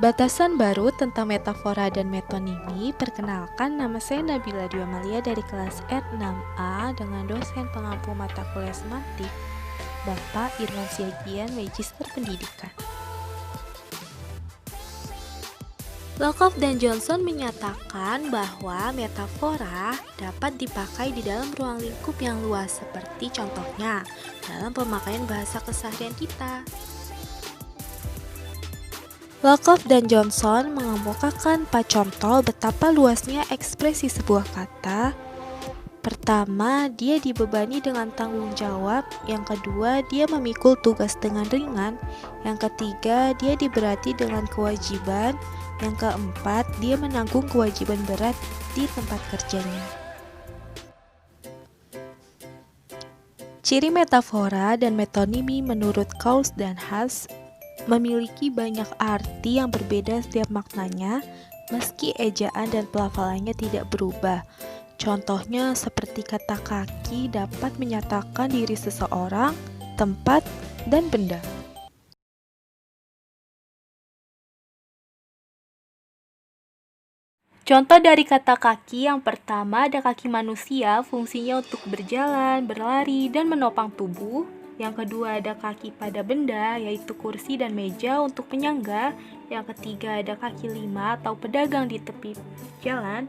Batasan baru tentang metafora dan metonimi. Perkenalkan, nama saya Nabila Dwi Amalia dari kelas R6A dengan dosen pengampu mata kuliah semantik, Bapak Irwan Siagian, Magister Pendidikan. Lakoff dan Johnson menyatakan bahwa metafora dapat dipakai di dalam ruang lingkup yang luas, seperti contohnya dalam pemakaian bahasa keseharian kita. Lakoff dan Johnson mengemukakan 4 contoh betapa luasnya ekspresi sebuah kata. Pertama, dia dibebani dengan tanggung jawab. Yang kedua, dia memikul tugas dengan ringan. Yang ketiga, dia diberati dengan kewajiban. Yang keempat, dia menanggung kewajiban berat di tempat kerjanya. Ciri metafora dan metonimi menurut Kaus dan Haas memiliki banyak arti yang berbeda setiap maknanya, meski ejaan dan pelafalannya tidak berubah. Contohnya seperti kata kaki dapat menyatakan diri seseorang, tempat, dan benda. Contoh dari kata kaki yang pertama ada kaki manusia, fungsinya untuk berjalan, berlari, dan menopang tubuh. Yang kedua ada kaki pada benda, yaitu kursi dan meja untuk penyangga. Yang ketiga ada kaki lima atau pedagang di tepi jalan.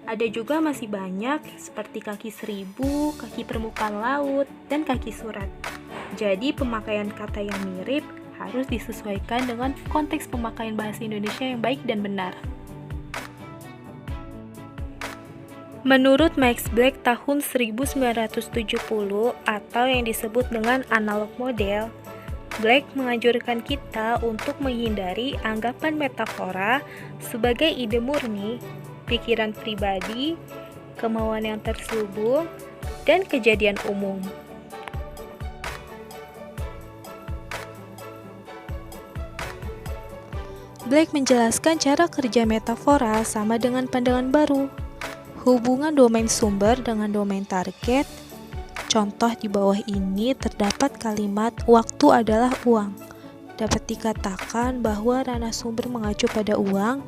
Ada juga masih banyak seperti kaki seribu, kaki permukaan laut, dan kaki surat. Jadi pemakaian kata yang mirip harus disesuaikan dengan konteks pemakaian bahasa Indonesia yang baik dan benar. Menurut Max Black tahun 1970 atau yang disebut dengan analog model, Black menganjurkan kita untuk menghindari anggapan metafora sebagai ide murni, pikiran pribadi, kemauan yang terselubung, dan kejadian umum. Black menjelaskan cara kerja metafora sama dengan pandangan baru. Hubungan domain sumber dengan domain target. Contoh di bawah ini terdapat kalimat waktu adalah uang. Dapat dikatakan bahwa ranah sumber mengacu pada uang,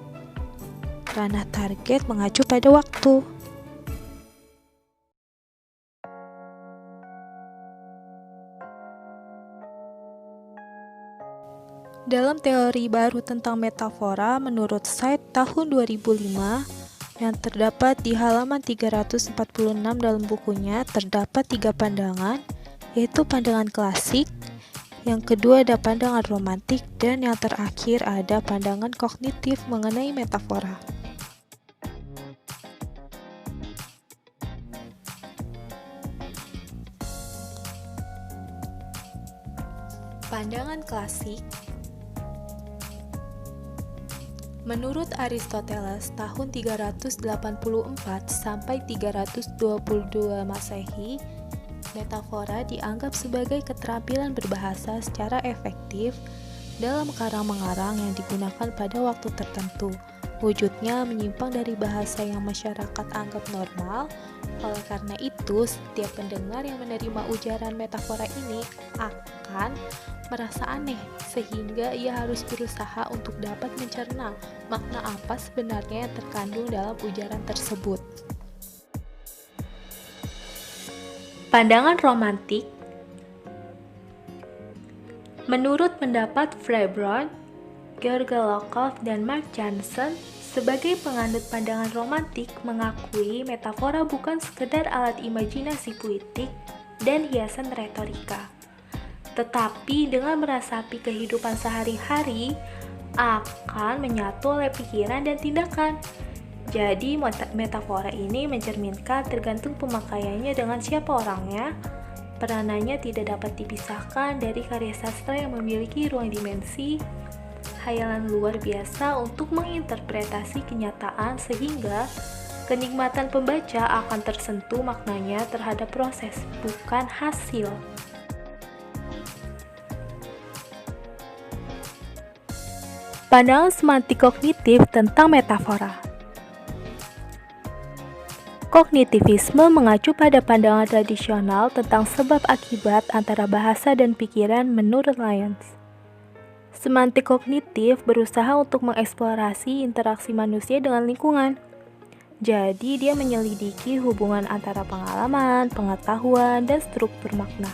ranah target mengacu pada waktu. Dalam teori baru tentang metafora menurut Said tahun 2005, yang terdapat di halaman 346 dalam bukunya, terdapat 3 pandangan, yaitu pandangan klasik, yang kedua ada pandangan romantik, dan yang terakhir ada pandangan kognitif mengenai metafora. Pandangan klasik. Menurut Aristoteles tahun 384 sampai 322 Masehi, metafora dianggap sebagai keterampilan berbahasa secara efektif dalam karang-mengarang yang digunakan pada waktu tertentu. Wujudnya menyimpang dari bahasa yang masyarakat anggap normal. Oleh karena itu, setiap pendengar yang menerima ujaran metafora ini akan merasa aneh, sehingga ia harus berusaha untuk dapat mencerna makna apa sebenarnya yang terkandung dalam ujaran tersebut. Pandangan romantik. Menurut pendapat Frebron, George Lakoff, dan Mark Johnson, sebagai penganut pandangan romantik mengakui metafora bukan sekedar alat imajinasi puitik dan hiasan retorika, tetapi dengan meresapi kehidupan sehari-hari akan menyatu oleh pikiran dan tindakan. Jadi metafora ini mencerminkan tergantung pemakaiannya dengan siapa orangnya. Peranannya tidak dapat dipisahkan dari karya sastra yang memiliki ruang dimensi, khayalan luar biasa untuk menginterpretasi kenyataan sehingga kenikmatan pembaca akan tersentuh maknanya terhadap proses, bukan hasil. Pandangan semantik kognitif tentang metafora. Kognitivisme mengacu pada pandangan tradisional tentang sebab akibat antara bahasa dan pikiran menurut Lyons. Semantik kognitif berusaha untuk mengeksplorasi interaksi manusia dengan lingkungan. Jadi, dia menyelidiki hubungan antara pengalaman, pengetahuan, dan struktur makna.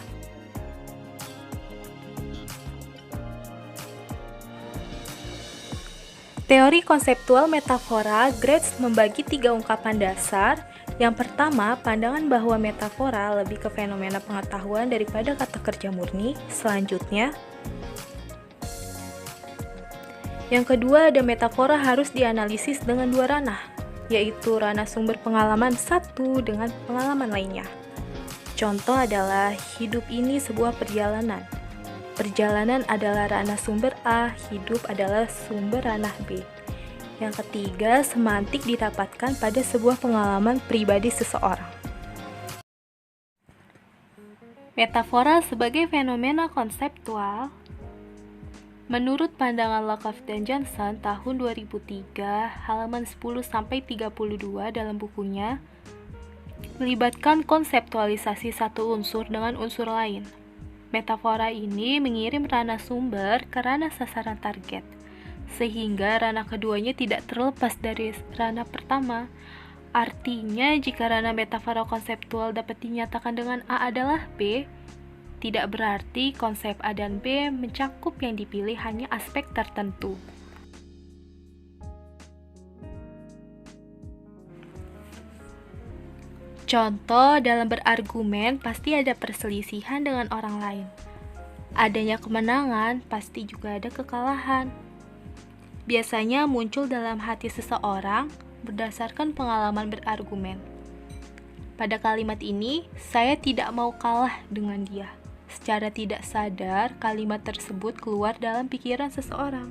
Teori konseptual metafora, Graetz membagi 3 ungkapan dasar. Yang pertama, pandangan bahwa metafora lebih ke fenomena pengetahuan daripada kata kerja murni. Selanjutnya, yang kedua, ada metafora harus dianalisis dengan 2 ranah, yaitu ranah sumber pengalaman satu dengan pengalaman lainnya. Contoh adalah hidup ini sebuah perjalanan. Perjalanan adalah ranah sumber A, hidup adalah sumber ranah B. Yang ketiga, semantik didapatkan pada sebuah pengalaman pribadi seseorang. Metafora sebagai fenomena konseptual. Menurut pandangan Lakoff dan Johnson tahun 2003, halaman 10-32 dalam bukunya, melibatkan konseptualisasi satu unsur dengan unsur lain. Metafora ini mengirim ranah sumber ke ranah sasaran target, sehingga ranah keduanya tidak terlepas dari ranah pertama. Artinya, jika ranah metafora konseptual dapat dinyatakan dengan A adalah B, tidak berarti konsep A dan B mencakup yang dipilih hanya aspek tertentu. Contoh, dalam berargumen pasti ada perselisihan dengan orang lain. Adanya kemenangan, pasti juga ada kekalahan. Biasanya muncul dalam hati seseorang berdasarkan pengalaman berargumen. Pada kalimat ini, saya tidak mau kalah dengan dia. Secara tidak sadar, kalimat tersebut keluar dalam pikiran seseorang.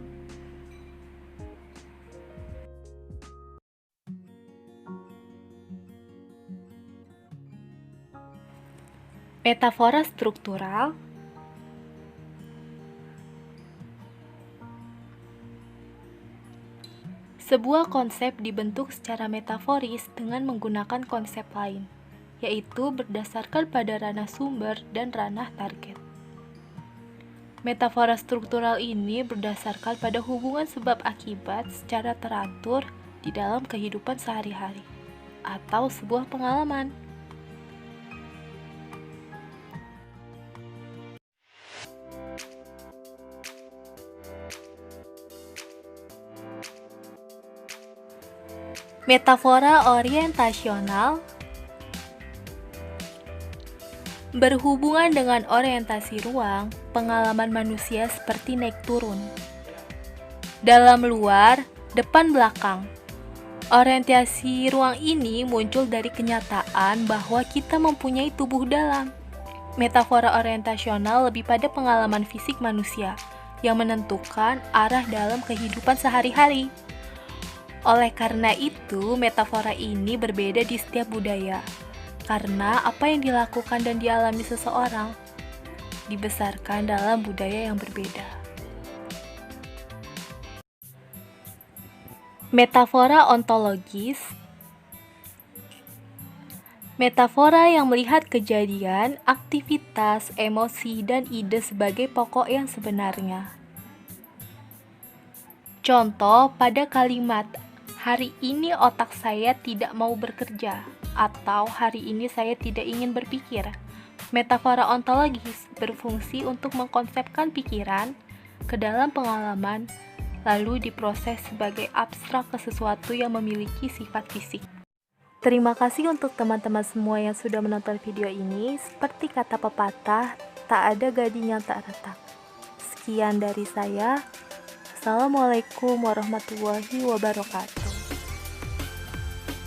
Metafora struktural. Sebuah konsep dibentuk secara metaforis dengan menggunakan konsep lain, yaitu berdasarkan pada ranah sumber dan ranah target. Metafora struktural ini berdasarkan pada hubungan sebab akibat secara teratur di dalam kehidupan sehari-hari, atau sebuah pengalaman. Metafora orientasional berhubungan dengan orientasi ruang, pengalaman manusia seperti naik turun. Dalam luar, depan belakang. Orientasi ruang ini muncul dari kenyataan bahwa kita mempunyai tubuh dalam. Metafora orientasional lebih pada pengalaman fisik manusia yang menentukan arah dalam kehidupan sehari-hari. Oleh karena itu, metafora ini berbeda di setiap budaya, karena apa yang dilakukan dan dialami seseorang dibesarkan dalam budaya yang berbeda. Metafora ontologis. Metafora yang melihat kejadian, aktivitas, emosi, dan ide sebagai pokok yang sebenarnya. Contoh pada kalimat, hari ini otak saya tidak mau bekerja, atau hari ini saya tidak ingin berpikir. Metafora ontologis berfungsi untuk mengkonsepkan pikiran ke dalam pengalaman, lalu diproses sebagai abstrak ke sesuatu yang memiliki sifat fisik. Terima kasih untuk teman-teman semua yang sudah menonton video ini. Seperti kata pepatah, tak ada gading yang tak retak. Sekian dari saya. Assalamualaikum warahmatullahi wabarakatuh.